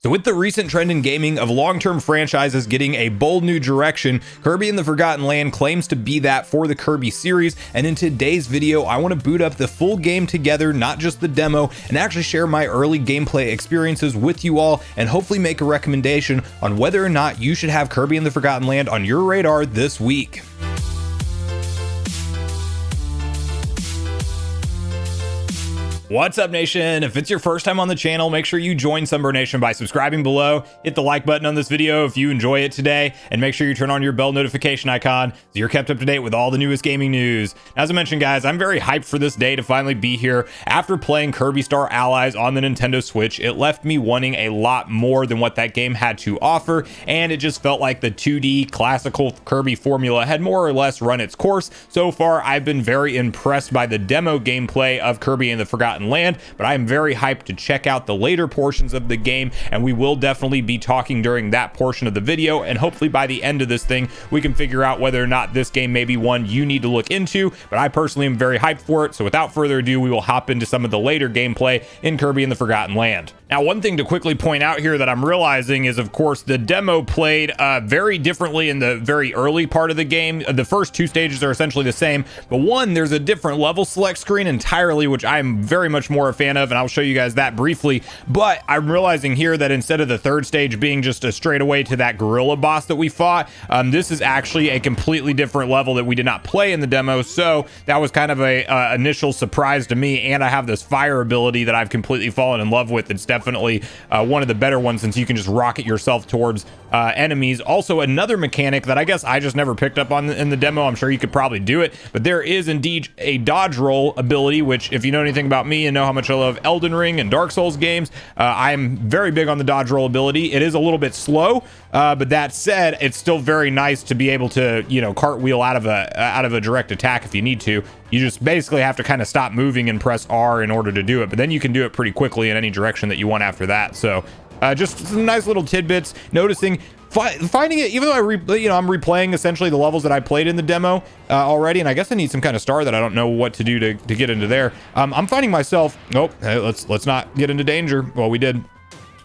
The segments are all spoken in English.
So with the recent trend in gaming of long-term franchises getting a bold new direction, Kirby and the Forgotten Land claims to be that for the Kirby series, and in today's video I want to boot up the full game together, not just the demo, and actually share my early gameplay experiences with you all and hopefully make a recommendation on whether or not you should have Kirby and the Forgotten Land on your radar this week. What's up, Nation? If it's your first time on the channel, make sure you join Sunbro Nation by subscribing below, hit the like button on this video if you enjoy it today, and make sure you turn on your bell notification icon so you're kept up to date with all the newest gaming news. As I mentioned, guys, I'm very hyped for this day to finally be here. After playing Kirby Star Allies on the Nintendo Switch, it left me wanting a lot more than what that game had to offer, and it just felt like the 2D classical Kirby formula had more or less run its course. So far, I've been very impressed by the demo gameplay of Kirby and the Forgotten Land, but I am very hyped to check out the later portions of the game, and we will definitely be talking during that portion of the video, and hopefully by the end of this thing we can figure out whether or not this game may be one you need to look into. But I personally am very hyped for it, so without further ado, we will hop into some of the later gameplay in Kirby and the Forgotten Land. Now, one thing to quickly point out here that I'm realizing is, of course, the demo played very differently in the very early part of the game. The first two stages are essentially the same, but there's a different level select screen entirely, which I'm very much more a fan of, and I'll show you guys that briefly. But I'm realizing here that instead of the third stage being just a straightaway to that gorilla boss that we fought, this is actually a completely different level that we did not play in the demo. So that was kind of a initial surprise to me, and I have this fire ability that I've completely fallen in love with. It's definitely one of the better ones, since you can just rocket yourself towards enemies. Also, another mechanic that I guess I just never picked up on in the demo. I'm sure you could probably do it, but there is indeed a dodge roll ability, which, if you know anything about me and know how much I love Elden Ring and Dark Souls games, I'm very big on the dodge roll ability. It is a little bit slow, but that said, it's still very nice to be able to, you know, cartwheel out of a direct attack if you need to. You just basically have to kind of stop moving and press R in order to do it, but then you can do it pretty quickly in any direction that you want after that. So just some nice little tidbits. Noticing finding it, even though I'm replaying essentially the levels that I played in the demo already, and I guess I need some kind of star that I don't know what to do to get into there. I'm finding myself, hey, let's not get into danger. Well, we did,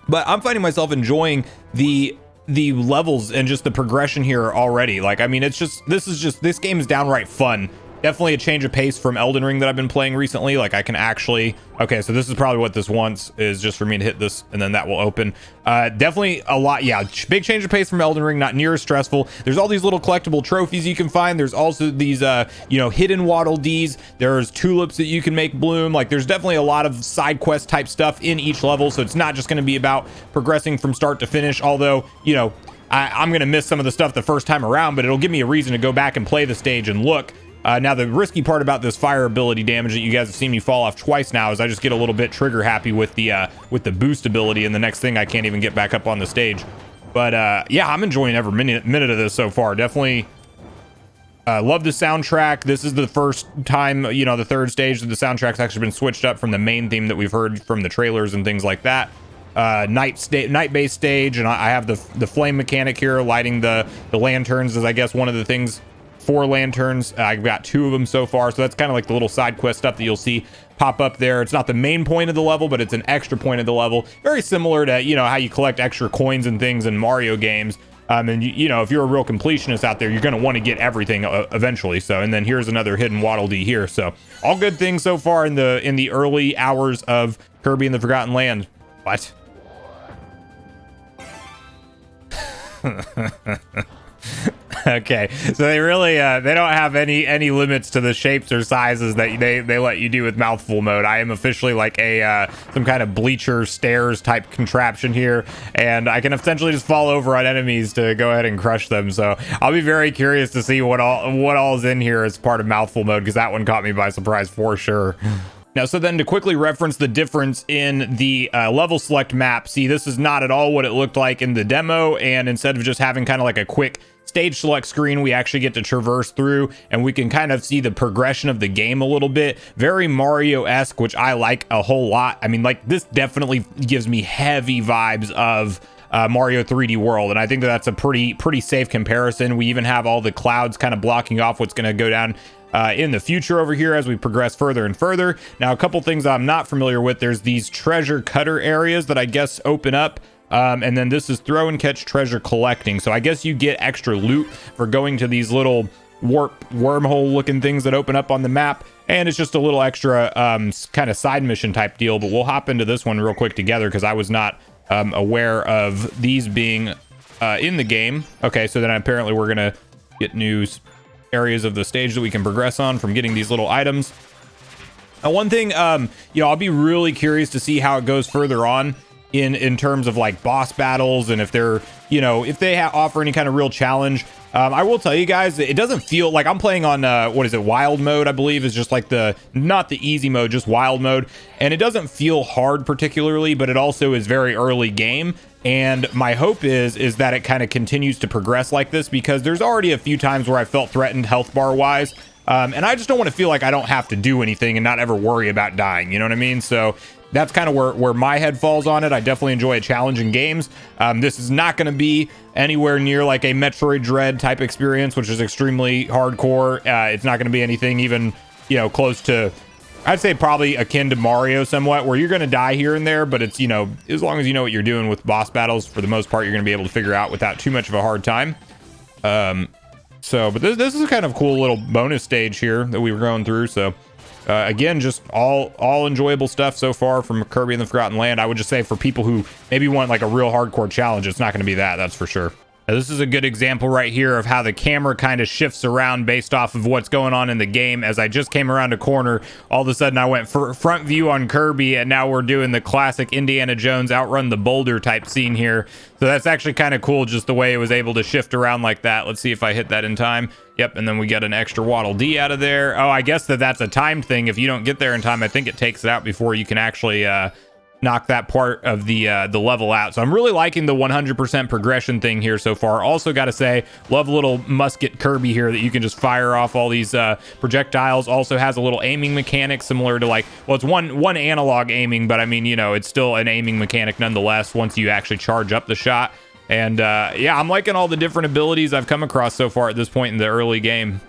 but I'm finding myself enjoying the levels and just the progression here already. Like, I mean, this game is downright fun. Definitely a change of pace from Elden Ring that I've been playing recently. Like, I can actually, okay, so this is probably what this wants, is just for me to hit this and then that will open. Definitely a lot, yeah, big change of pace from Elden Ring, not near as stressful. There's all these little collectible trophies you can find. There's also these hidden Waddle Dees. There's tulips that you can make bloom. Like, there's definitely a lot of side quest type stuff in each level, so it's not just going to be about progressing from start to finish, although, you know, I'm going to miss some of the stuff the first time around, but it'll give me a reason to go back and play the stage and look. Now, the risky part about this fire ability damage that you guys have seen me fall off twice now is I just get a little bit trigger happy with the boost ability, and the next thing I can't even get back up on the stage. But yeah, I'm enjoying every minute of this so far. Definitely love the soundtrack. This is the first time, you know, the third stage that the soundtrack's actually been switched up from the main theme that we've heard from the trailers and things like that. Night-based stage, and I have the flame mechanic here, lighting the lanterns is, I guess, one of the things. 4 lanterns. I've got 2 of them so far, so that's kind of like the little side quest stuff that you'll see pop up there. It's not the main point of the level, but it's an extra point of the level, very similar to, you know, how you collect extra coins and things in Mario games. And you know, if you're a real completionist out there, you're going to want to get everything eventually. So, and then here's another hidden Waddle Dee here. So all good things so far in the early hours of Kirby and the Forgotten Land. What? Okay, so they really they don't have any limits to the shapes or sizes that they let you do with mouthful mode. I am officially like a some kind of bleacher stairs type contraption here, and I can essentially just fall over on enemies to go ahead and crush them. So I'll be very curious to see what all is in here as part of mouthful mode, because that one caught me by surprise for sure. Now, so then to quickly reference the difference in the level select map, see, this is not at all what it looked like in the demo, and instead of just having kind of like a quick stage select screen, we actually get to traverse through, and we can kind of see the progression of the game a little bit. Very Mario-esque, which I like a whole lot. I mean, like, this definitely gives me heavy vibes of Mario 3D World, and I think that's a pretty safe comparison. We even have all the clouds kind of blocking off what's going to go down in the future over here as we progress further and further. Now, a couple things I'm not familiar with. There's these treasure cutter areas that I guess open up And then this is throw and catch treasure collecting. So I guess you get extra loot for going to these little wormhole looking things that open up on the map. And it's just a little extra kind of side mission type deal. But we'll hop into this one real quick together because I was not aware of these being in the game. Okay, so then apparently we're going to get new areas of the stage that we can progress on from getting these little items. Now, one thing, I'll be really curious to see how it goes further on in terms of like boss battles, and if they're, if they offer any kind of real challenge. I will tell you guys, it doesn't feel like I'm playing on, wild mode, I believe is just like not the easy mode, just wild mode. And it doesn't feel hard particularly, but it also is very early game. And my hope is that it kind of continues to progress like this, because there's already a few times where I felt threatened health bar wise. And I just don't want to feel like I don't have to do anything and not ever worry about dying. You know what I mean? So that's kind of where my head falls on it. I definitely enjoy a challenge in games. This is not going to be anywhere near like a Metroid Dread type experience, which is extremely hardcore. It's not going to be anything even, close to, I'd say probably akin to Mario somewhat, where you're going to die here and there, but it's, as long as you know what you're doing with boss battles, for the most part, you're going to be able to figure out without too much of a hard time. But this is a kind of cool little bonus stage here that we were going through. So again, just all enjoyable stuff so far from Kirby and the Forgotten Land. I would just say for people who maybe want like a real hardcore challenge, it's not going to be that's for sure. Now, this is a good example right here of how the camera kind of shifts around based off of what's going on in the game. As I just came around a corner, all of a sudden I went front view on Kirby, and now we're doing the classic Indiana Jones outrun the boulder type scene here. So that's actually kind of cool, just the way it was able to shift around like that. Let's see if I hit that in time. Yep, and then we get an extra Waddle Dee out of there. Oh, I guess that's a timed thing. If you don't get there in time, I think it takes it out before you can actually knock that part of the level out. So I'm really liking the 100% progression thing here so far. Also got to say, love a little musket Kirby here that you can just fire off all these projectiles. Also has a little aiming mechanic similar to it's one analog aiming, but I mean, it's still an aiming mechanic nonetheless once you actually charge up the shot. And I'm liking all the different abilities I've come across so far at this point in the early game.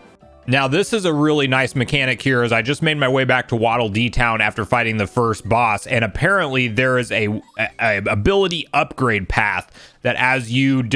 Now, this is a really nice mechanic here, as I just made my way back to Waddle Dee Town after fighting the first boss, and apparently there is a ability upgrade path that as you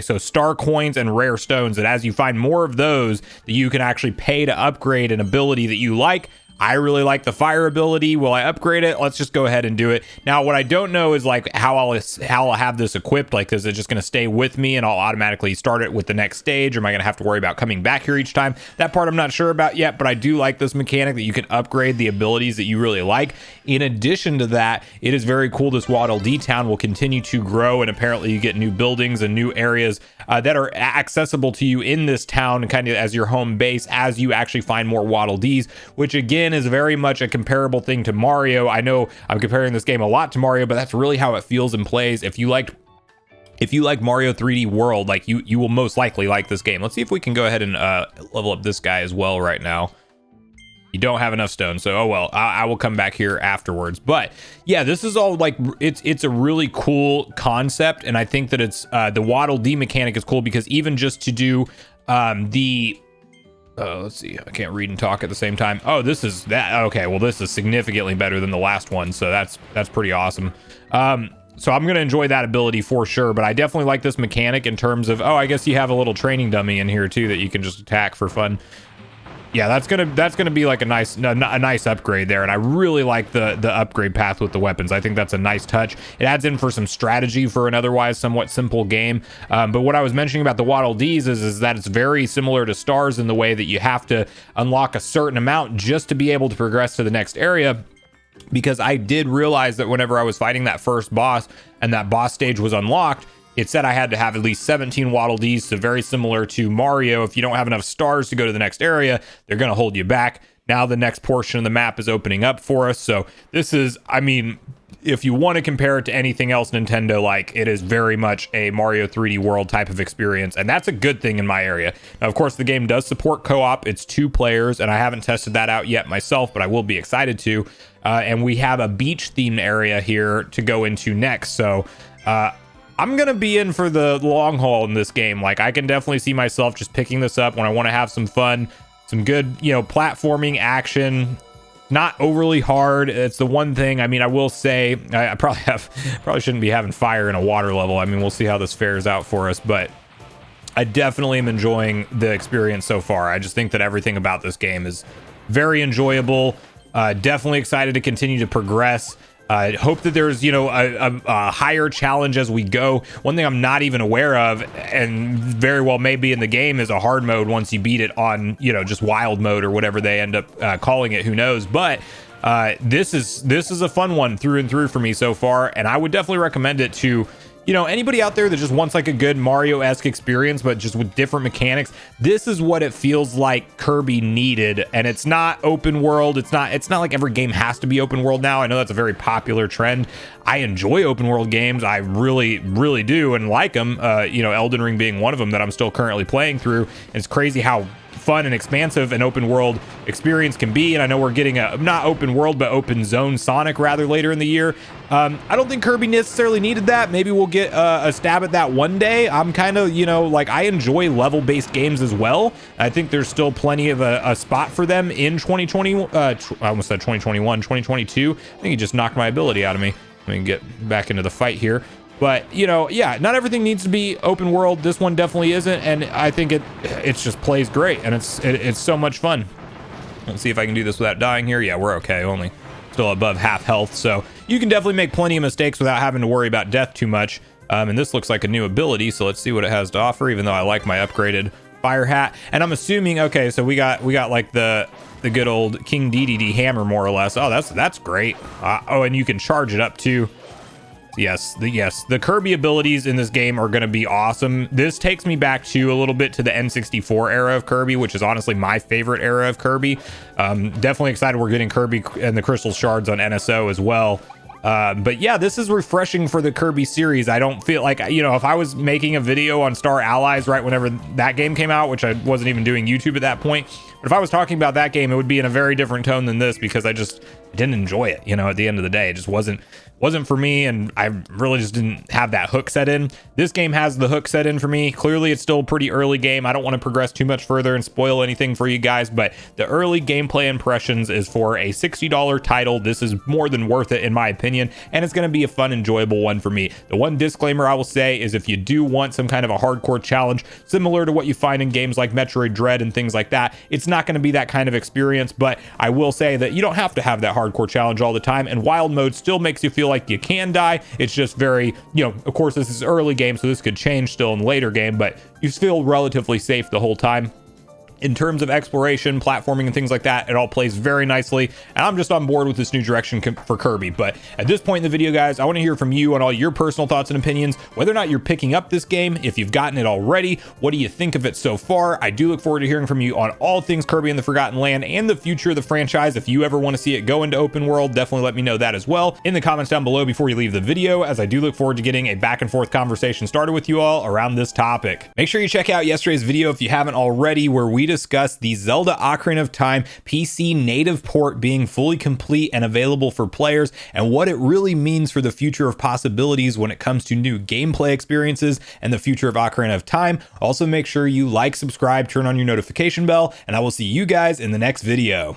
so star coins and rare stones, that as you find more of those, that you can actually pay to upgrade an ability that you like. I really like the fire ability. Will I upgrade it? Let's just go ahead and do it. Now, what I don't know is like how I'll have this equipped. Like, is it just going to stay with me and I'll automatically start it with the next stage? Or am I going to have to worry about coming back here each time? That part I'm not sure about yet, but I do like this mechanic that you can upgrade the abilities that you really like. In addition to that, it is very cool. This Waddle Dee Town will continue to grow, and apparently you get new buildings and new areas that are accessible to you in this town, kind of as your home base, as you actually find more Waddle Dees, which again is very much a comparable thing to Mario. I know I'm comparing this game a lot to Mario, but that's really how it feels and plays. If you like Mario 3D World, like you will most likely like this game. Let's see if we can go ahead and level up this guy as well right now. You don't have enough stone, so oh well, I will come back here afterwards. But yeah, this is all like, it's a really cool concept, and I think that it's the Waddle Dee mechanic is cool, because even just to do let's see, I can't read and talk at the same time. Oh, this is that. Okay, well, this is significantly better than the last one, so that's pretty awesome. So I'm gonna enjoy that ability for sure, but I definitely like this mechanic in terms of, I guess you have a little training dummy in here too that you can just attack for fun. Yeah, that's gonna be like a nice upgrade there, and I really like the upgrade path with the weapons. I think that's a nice touch. It adds in for some strategy for an otherwise somewhat simple game. But what I was mentioning about the Waddle Dees is that it's very similar to stars in the way that you have to unlock a certain amount just to be able to progress to the next area. Because I did realize that whenever I was fighting that first boss and that boss stage was unlocked, it said I had to have at least 17 Waddle Dees, so very similar to Mario. If you don't have enough stars to go to the next area, they're going to hold you back. Now the next portion of the map is opening up for us. So this is, I mean, if you want to compare it to anything else Nintendo, like, it is very much a Mario 3D World type of experience, and that's a good thing in my area. Now, of course, the game does support co-op. It's 2 players, and I haven't tested that out yet myself, but I will be excited to. And we have a beach-themed area here to go into next. So, I'm gonna be in for the long haul in this game. Like, I can definitely see myself just picking this up when I want to have some fun, some good, platforming action, not overly hard. It's the one thing, I mean, I will say I probably shouldn't be having fire in a water level. I mean, we'll see how this fares out for us, but I definitely am enjoying the experience so far. I just think that everything about this game is very enjoyable. Definitely excited to continue to progress. I hope that there's, you know, a higher challenge as we go. One thing I'm not even aware of, and very well may be in the game, is a hard mode once you beat it on, you know, just wild mode or whatever they end up calling it. Who knows? But this is a fun one through and through for me so far, and I would definitely recommend it to, you know, anybody out there that just wants like a good Mario-esque experience, but just with different mechanics. This is what it feels like Kirby needed, and it's not open world. It's not like every game has to be open world now. I know that's a very popular trend. I enjoy open world games. I really, really do, and like them. You know, Elden Ring being one of them that I'm still currently playing through. And it's crazy how fun and expansive an open world experience can be. And I know we're getting a not open world but open zone Sonic rather later in the year. I don't think Kirby necessarily needed that. Maybe we'll get a stab at that one day. I'm kind of, you know, like, I enjoy level based games as well. I think there's still plenty of a spot for them in 2020. I almost said 2021, 2022. I think he just knocked my ability out of me. Let me get back into the fight here. But, you know, yeah, not everything needs to be open world. This one definitely isn't, and I think it just plays great, and it's so much fun. Let's see if I can do this without dying here. Yeah, we're okay. Only still above half health, so you can definitely make plenty of mistakes without having to worry about death too much. And this looks like a new ability, so let's see what it has to offer, even though I like my upgraded fire hat. And I'm assuming, okay, so we got like the good old King DDD hammer, more or less. Oh, that's great. Oh, and you can charge it up too. Yes, the Kirby abilities in this game are going to be awesome. This takes me back to a little bit to the N64 era of Kirby, which is honestly my favorite era of Kirby. Definitely excited we're getting Kirby and the Crystal Shards on NSO as well. But yeah, this is refreshing for the Kirby series. I don't feel like, you know, if I was making a video on Star Allies right whenever that game came out, which I wasn't even doing YouTube at that point, but if I was talking about that game, it would be in a very different tone than this, because I didn't enjoy it. You know, at the end of the day, it just wasn't for me, and I really just didn't have that hook set in. This game has the hook set in for me. Clearly, it's still a pretty early game. I don't want to progress too much further and spoil anything for you guys, but the early gameplay impressions is for a $60 title. This is more than worth it in my opinion, and it's going to be a fun, enjoyable one for me. The one disclaimer I will say is, if you do want some kind of a hardcore challenge similar to what you find in games like Metroid Dread and things like that, it's not going to be that kind of experience. But I will say that you don't have to have that hardcore challenge all the time, and wild mode still makes you feel like you can die. It's just very, you know, of course this is early game, so this could change still in later game, but you feel relatively safe the whole time. In terms of exploration, platforming, and things like that, it all plays very nicely, and I'm just on board with this new direction for Kirby. But at this point in the video, guys, I want to hear from you on all your personal thoughts and opinions, whether or not you're picking up this game, if you've gotten it already, what do you think of it so far? I do look forward to hearing from you on all things Kirby and the Forgotten Land and the future of the franchise. If you ever want to see it go into open world, definitely let me know that as well in the comments down below before you leave the video, as I do look forward to getting a back and forth conversation started with you all around this topic. Make sure you check out yesterday's video if you haven't already, where we discussed the Zelda Ocarina of Time PC native port being fully complete and available for players, and what it really means for the future of possibilities when it comes to new gameplay experiences and the future of Ocarina of Time. Also, make sure you like, subscribe, turn on your notification bell, and I will see you guys in the next video.